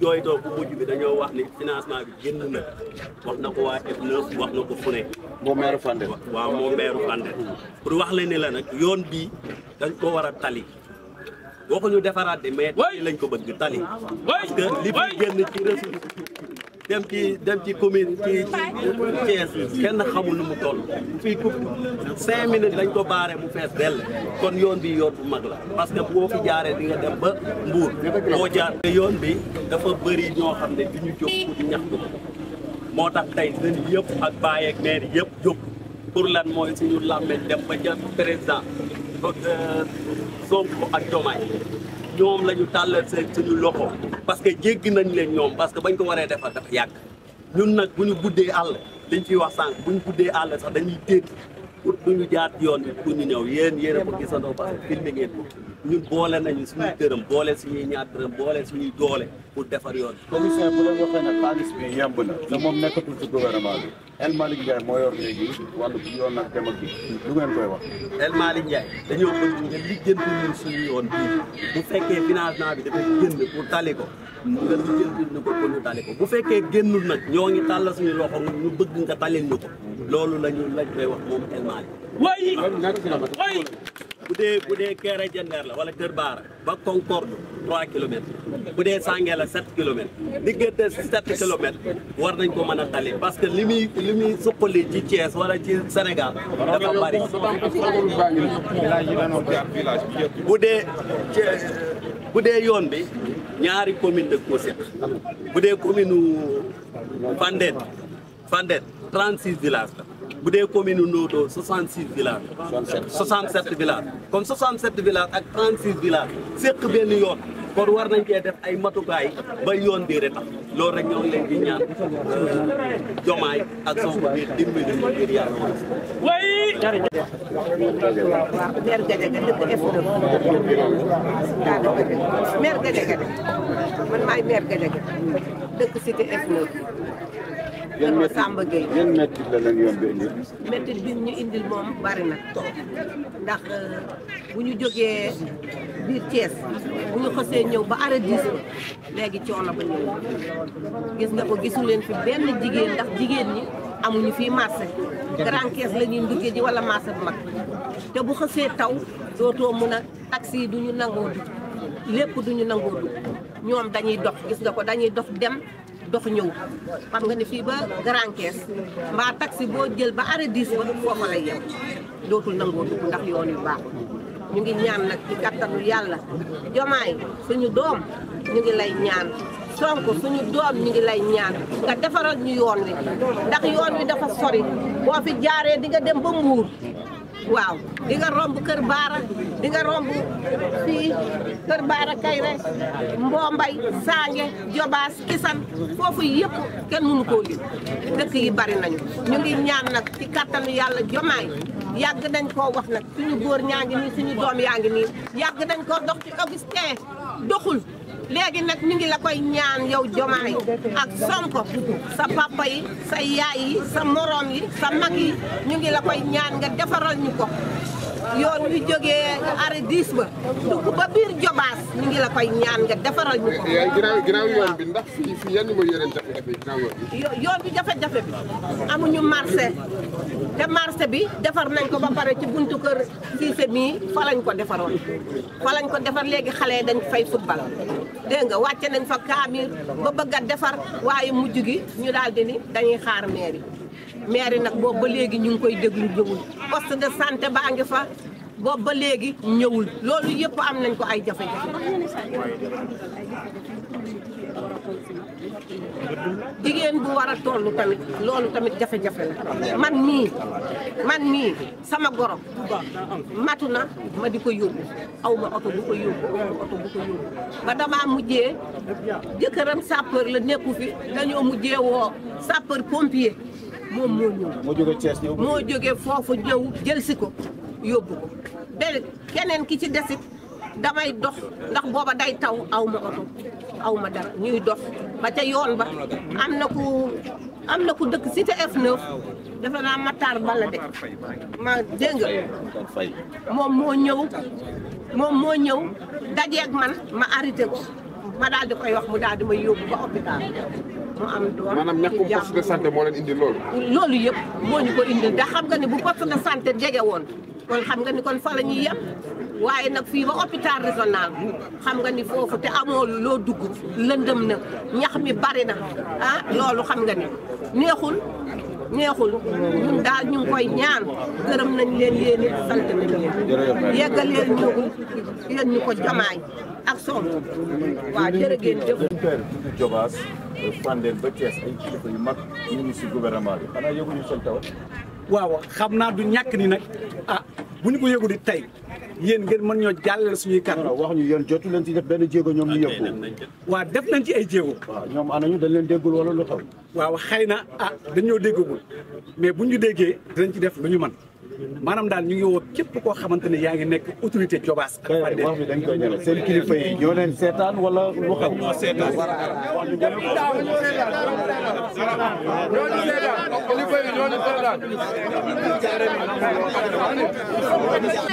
jooytoo bu mujj bi dañoo wax ni financement bi génn na wax na ko waa F9 wax na ko fu ne. moo meeru Fandène. waaw moo meeru Fandène. pour wax la ne la nag yoon bii dañ ko war a tali waxuñu defaraat de mais tali lañ ko bëgg tali. parce que li fi génn ci ressource dem ci commune ci Thiès kenn xamul nu mu toll fii ku 5 minutes lañ ko baare mu fees dell kon yoon bi yoon bu mag la parce que boo fi jaaree di nga dem ba Mbour boo jaar yoon bi dafa bëri ñoo xam ne du ñu jóg pour ñaxtu moo tax tey seen yëpp ak Baye ak maire yëpp jóg pour lan mooy suñu làmmeñ dem ba ca président Sonko ak Diomaye ñoom la ñu tàllal seen suñu loxo parce que jéggi nañ leen ñoom parce que bañ ko waree defar dafa yàgg ñun nag bu ñu guddee àll liñ fiy wax sànq bu ñu guddee àll sax dañuy dégg pour duñu jaar yoon bi pour ñu ñëw yéen a ko gisandoo parce que filmé ngeen ko ñun boole nañu suñuy dërëm boole suñuy ñaar dërëm boole suñuy doole pour defar yoon bi. commissaire bu doon waxee nag xaalis bi yemb na te moom nekkatul ci gouvernement bi El Malick Ndiaye moo yor léegi wàllu yoon nag dem ak bi lu ngeen koy wax. El Malick Ndiaye dañoo bëgg nga lijjanti ñun suñu yoon bii bu fekkee financement bi dafa génn pour tali ko nga lijjanti ñu ko pour ñu tali ko bu fekkee génnul nag ñoo ngi tàllal suñu loxo ñu bëgg nga talil ñu ko loolu lañ koy wax moom El Malick. bu dee Kéré Jandeer la wala Kër Baara ba Concorde 3 kilomètres bu dee Sange la 7 kilomètres diggante 7 kilomètres war nañ ko mën a tali parce que li muy suqali ci Thiès wala ci Sénégal dafa bari. bu dee yoon bi ñaari commune de ko seq bu dee commune Fandène 36 villages la. bu dee commune Noto 66 villages. 67 villages comme 67 villages ak 36 villages séq benn yoon kon war nañ cee def ay matukaay ba yoon bi rek tax loolu rek ñoo ngi leen di ñaan Diomaye ak Sonko bi dimbali ñu ngir yàlla. waaw maire Gadiaga dëkk F9 maire Gadiaga man maay maire Gadiaga dëkk cité F9. Samba Gueye yan métti la leen yoon bi indil. métti bi ñu indil moom bari na ndax bu ñu jógee biir Thiès bu ñu xësee ñëw ba arrêt 10 léegi coono ba ñëw gis nga ko gisu leen fi benn jigéen ndax jigéen ñi amuñu fii marché grand caisse la ñuy nduggee ji wala marché bu mag te bu xësee taw dootoo mun a taxi yi duñu nangoo dugg lépp duñu nangoo dugg ñoom dañuy dox gis nga ko dañuy dox dem dox ñëw xam nga ne fii ba grand caisse mbaa taxi boo jël ba arrêt 10 ba foofa lay yem dootul nangoo dugg ndax yoon yu baaxul ñu ngi ñaan nag ci kattanu yàlla Diomaye suñu doom ñu ngi lay ñaan Sonko suñu doom ñu ngi lay ñaan nga defaral ñu yoon wi ndax yoon wi dafa sori boo fi jaaree di nga dem ba Mbuur waaw di nga romb Kër Baara di nga romb fii Kër Baara Kayre Mbombay Sange Jobaas Kisan foofu yëpp kenn mënu koo lim dëkk yi bari nañu ñu ngi ñaan nag ci kattanu yàlla Diomaye yàgg nañ koo wax nag suñu góor ñaa ngi nii suñu doom yaa ngi nii yàgg nañ koo dox ci Augustin doxul léegi nag ñu ngi la koy ñaan yow Diomaye ak Sonko sa papa yi sa yaay yi sa morom yi sa mag yi ñu ngi la koy ñaan nga defaral ñu ko yoon wi jógee arrêt 10 ba dugg ba biir Jobaas ñu ngi la koy ñaan nga defaral ñu ko. ginnaaw yoon bi ndax fii yan mooy yeneen jafe-jafe ginnaaw yoon bi. yoon bi jafe-jafe bi amuñu marché te marché bi defar nañ ko ba pare ci buntu kër Cissé mii fa lañ ko defaroon fa lañ ko defar léegi xale yi dañ fay football dégg nga wàcce nañ fa kaamir ba bëgg a defar waaye mujj gi ñu daal di ni dañuy xaar mairie nag boobu ba léegi ñu ngi koy déglu ñëwul poste de santé baa ngi fa boobu ba léegi ñëwul loolu yëpp am nañ ko ay jafe-jafe jigéen bu war a toll tamit loolu tamit jafe-jafe la man mii sama goro matu na ma di ko yóbbu aw ma oto bu ko yóbbu ba damaa mujjee jëkkëram sapeur la nekku fi dañoo mujjee woo sapeur pompier moom moo ñëw moo jóge Thiès ñëw moo jóge foofu ñëw jël si ko yóbbu ko benn keneen ki ci desit damay dox ndax booba day taw aw ma oto aw ma dara ñuy dox ba ca yoon ba am na ku dëkk cité F9 defe naa Matar Balla de ma dégg nga moom moo ñëw dajeeg man ma arrêté ko ma daal di koy wax mu daal di may yóbbu ba hôpital mu am doom. maanaam ñàkkum poste de santé moo leen indi loolu. loolu yëpp moo ñu ko indil ndax xam nga ni bu poste de santé jege woon kon xam nga ni kon fa la ñuy yem waaye nag fii ba hôpital régional xam nga ni foofu te amoo loo dugg lëndëm na ñax mi bari na ah loolu xam nga ni neexul ñun daal ñu ngi koy ñaan gërëm nañ leen yéen it sant nañ leen yeggaleel ñu ko Diomaye ak Sonko waaw jërë ngeen jëf. Jobaas Fandène ba Thiès ay kilifa yu mag ñu ngi si gouvernement bi xanaa yëguñu seen taw. waaw xam naa du ñàkk ni nag bu ñu ko yëgu di tey yéen ngeen mën ñoo jàllale suñuy kàddu. wax ñu yéen jotu leen ci def benn jéego ñoom ñu yëg ko. waaw def nañ ci ay jéego. waaw ñoom anañu dañ leen déggul wala lu xew. waaw xëy na dañoo déggagul mais buñ ñu déggee dinañ ci def lu ñu mën maanaam daal ñu ngi woo képp koo xamante ne yaa ngi nekk autorité Jobaas ak Fandène. wax bi dañ koy ñëw seen kilifa yi ñoo leen seetaan wala lu xew. ñoo seetaan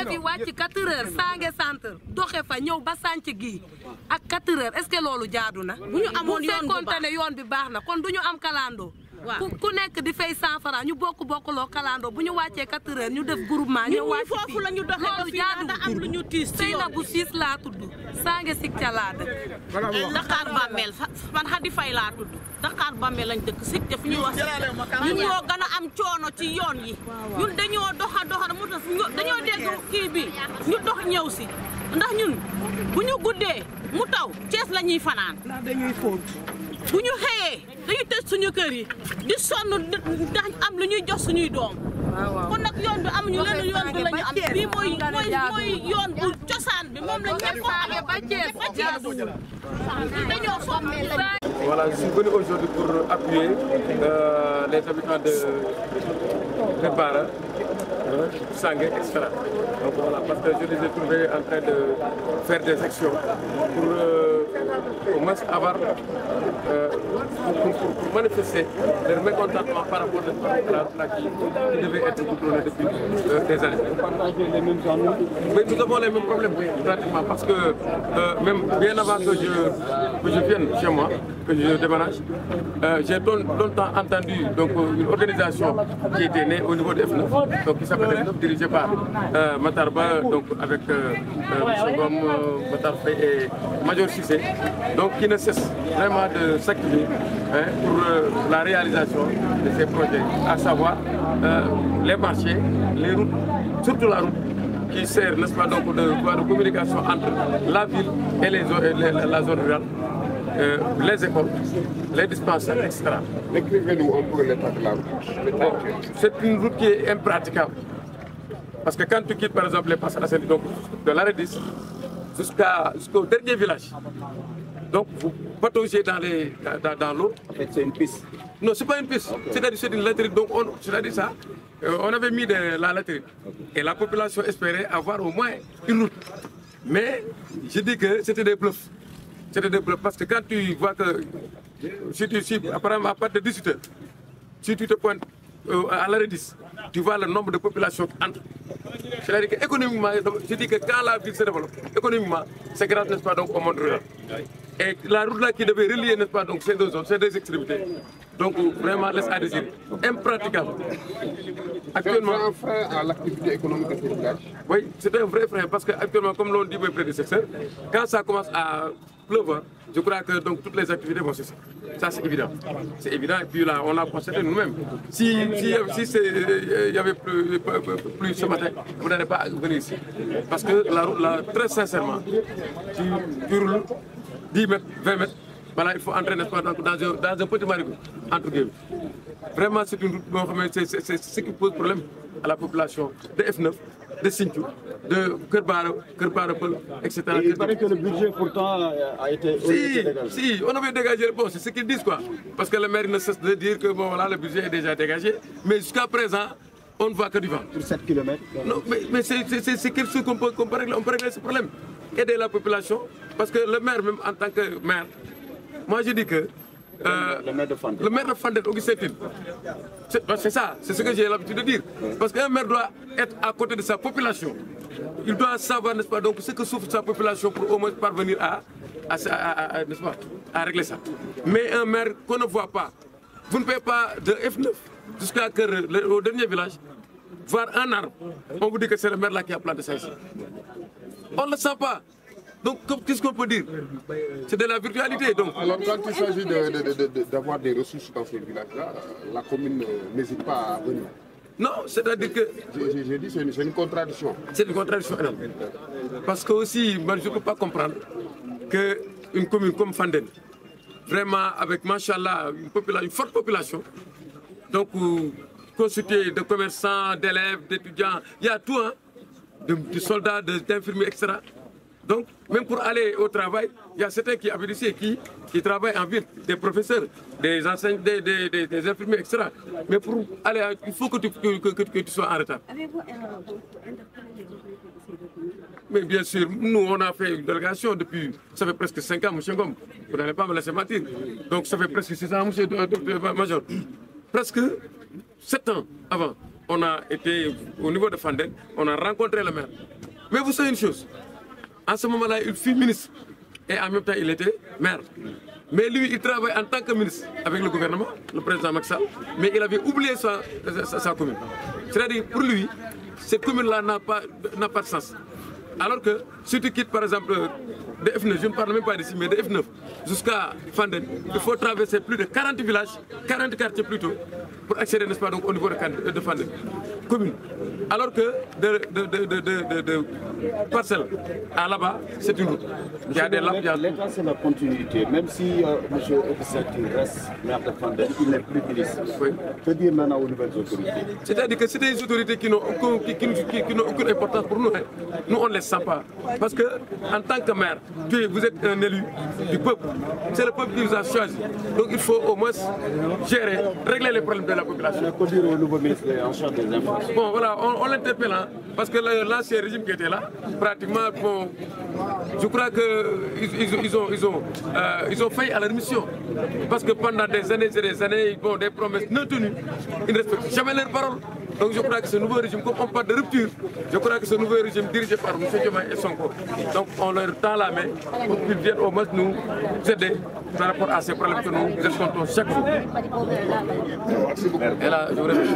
fi wàcc 4 heures Sange centre doxe fa ñëw ba sànc gi ak 4 heures est-ce que loolu jaadu na bu ñu amoon yoon bi baax na kon du ñu am kalandoo ku nekk di fay 100 francs ñu bokkuloo kalandoo bu ñu wàccee 4 heures ñu def groupement ñu wàcc foofu la ñu doxee loolu jaadu am lu ñu tiis ci yoon bu siis laa tudd Sange Sikca laa dëkk Dakar Bàmmeel man Xadi Fay laa tudd Dakar Bàmmeel lañ dëkk Sikca fi ñuy wax ñun ñoo gën a am coono ci yoon yi ñun dañoo doxa mu tax dañoo dégg kii bi ñu dox ñëw si ndax ñun bu ñu guddee mu taw Cees la ñuy fanaan dañuy fóot bu ñu xëyee dañuy tëj suñu kër yi di sonn ndax am lu ñuy jox suñuy doom kon nag yoon bi amuñu lenn yoon bu la ñu am bii mooy yoon bu cosaan bi moom la ñëpp ko amee ba Thiès dañoo sonn. Voilà, je suis venu aujourd'hui pour appuyer les habitants de Kébara, Sangue, etc. Donc voilà, parce que je les ai trouvés en train de faire des actions pour au moins avoir, pour manifester leur mécontentement par rapport à la qui devait être contrôlée depuis des années. Mais nous avons les mêmes problèmes, pratiquement, parce que même bien avant que je vienne chez moi, que je déménage, j'ai longtemps entendu donc, une organisation qui était née au niveau de F9, donc qui s'appelle F9, dirigée par Matarba, donc avec M. Gom, Matar Faye et Major Cissé, donc qui ne cesse vraiment de s'activer pour la réalisation de ces projets, à savoir les marchés, les routes, surtout la route qui sert, n'est-ce pas, donc de voie de communication entre la ville et la zone rurale. Les écoles, les dispensaires, etc. Décrivez-nous un peu l'état de la route. C'est une route qui est impraticable. Parce que quand tu quittes par exemple les passages assainies, donc de l'arrêt 10 jusqu'au dernier village, donc vous pataugez dans l'eau. En fait, c'est une piste. Non, c'est pas une piste. Okay. C'est-à-dire c'est une latérite. Donc c'est-à-dire ça, on avait mis la latérite. Okay. Et la population espérait avoir au moins une route. Mais je dis que c'était des bluffs. C'était des bluffs parce que quand tu vois que, apparemment à partir de 18h, si tu te pointes à l'arrêt 10, tu vois le nombre de populations qui entrent. C'est-à-dire qu'économiquement, je dis que quand la ville se développe, économiquement, c'est grâce, n'est-ce pas, donc, au monde rural. Et la route là qui devait relier, n'est-ce pas, donc, ces deux zones, ces deux extrémités, donc vraiment laisse à désirer. Impraticable. Actuellement, c'est un frein à l'activité économique de ce village. Oui, c'est un vrai frein parce qu'actuellement, comme l'ont dit mes prédécesseurs, quand ça commence à pleuvoir, je crois que donc, toutes les activités vont cesser. Ça, c'est évident. C'est évident. Et puis là, on l'a constaté nous-mêmes. Si il y avait plus ce matin, vous n'allez pas venir ici. Parce que la route, là, très sincèrement, tu roules 10 mètres, 20 mètres, voilà, il faut entrer, n'est-ce pas, dans un petit marigot, entre guillemets. Vraiment, c'est une route, c'est ce qui pose problème à la population de F9, de Sinthiou, de Kerbara, etc. Et il paraît que le budget pourtant a été dégagé. Si, on avait dégagé, bon, c'est ce qu'ils disent quoi. Parce que le maire ne cesse de dire que bon, voilà, le budget est déjà dégagé. Mais jusqu'à présent, on ne voit que du vent. Pour 7 km. Non, mais c'est quelque chose qu'on peut régler ce problème. Aider la population, parce que le maire, même en tant que maire, moi je dis que le maire de Fandène. Le maire de Fandène, Augustin Tine, c'est ça, c'est ce que j'ai l'habitude de dire. Parce qu'un maire doit être à côté de sa population. Il doit savoir, n'est-ce pas, donc ce que souffre sa population pour au moins parvenir n'est-ce pas, à régler ça. Mais un maire qu'on ne voit pas, vous ne payez pas de F9 jusqu'à au dernier village, voir un arbre, on vous dit que c'est le maire là qui a planté ça ici. On ne le sent pas. Donc, qu'est-ce qu'on peut dire? C'est de la virtualité. Donc. Alors, quand il s'agit d'avoir des ressources dans ces villages-là, la commune n'hésite pas à venir. Non, c'est-à-dire que... J'ai dit c'est une contradiction. C'est une contradiction énorme. Parce que aussi, moi, je ne peux pas comprendre qu'une commune comme Fandène, vraiment avec, machallah, une forte population, donc constituée de commerçants, d'élèves, d'étudiants, il y a tout, hein, de soldats, d'infirmiers, etc. Donc, même pour aller au travail, il y a certains qui habitent ici qui travaillent en ville, des professeurs, des enseignants, des infirmiers, etc. Mais pour aller, il faut que tu sois en retard. Avez-vous interpellé Mais bien sûr, nous, on a fait une délégation depuis, ça fait presque 5 ans, M. Ngom. Vous n'allez pas me laisser mentir. Donc, ça fait presque 6 ans, M. Major. Presque 7 ans avant, on a été au niveau de Fandène, on a rencontré le maire. Mais vous savez une chose, en ce moment-là, il fut ministre et en même temps, il était maire. Mais lui, il travaille en tant que ministre avec le gouvernement, le président Macky Sall, mais il avait oublié sa commune. C'est-à-dire, pour lui, cette commune-là n'a pas de sens. Alors que si tu quittes par exemple de F9, je ne parle même pas d'ici, mais de F9 jusqu'à Fandène, il faut traverser plus de 40 villages, 40 quartiers plutôt, pour accéder, n'est-ce pas, donc, au niveau de Fandène, commune. Alors que de Parcelles à là-bas, c'est une route. Il y a des lampes, L'État, c'est la continuité. Même si M. Augustin reste maire de Fandène, il n'est plus ministre. Oui. Que dire maintenant aux nouvelles autorités? C'est-à-dire que c'est des autorités qui n'ont aucune importance pour nous. Hein. Nous, on ne les sent pas. Parce que, en tant que maire, vous êtes un élu du peuple. C'est le peuple qui vous a choisi. Donc il faut au moins gérer, régler les problèmes de la population. Que dire au nouveau ministre en charge des infrastructures? Bon, voilà, on l'interpelle, hein, parce que l'ancien régime qui était là, pratiquement, bon, je crois qu'ils ont failli à leur mission. Parce que pendant des années et des années, ils font des promesses non tenues. Ils ne respectent jamais leurs paroles. Donc je crois que ce nouveau régime, comme on parle de rupture, je crois que ce nouveau régime dirigé par M. Diomaye et Sonko, donc on leur tend la main pour qu'ils viennent au moins nous aider par rapport à ces problèmes que nous escomptons chaque jour. Merci beaucoup. Et là, je vous remercie.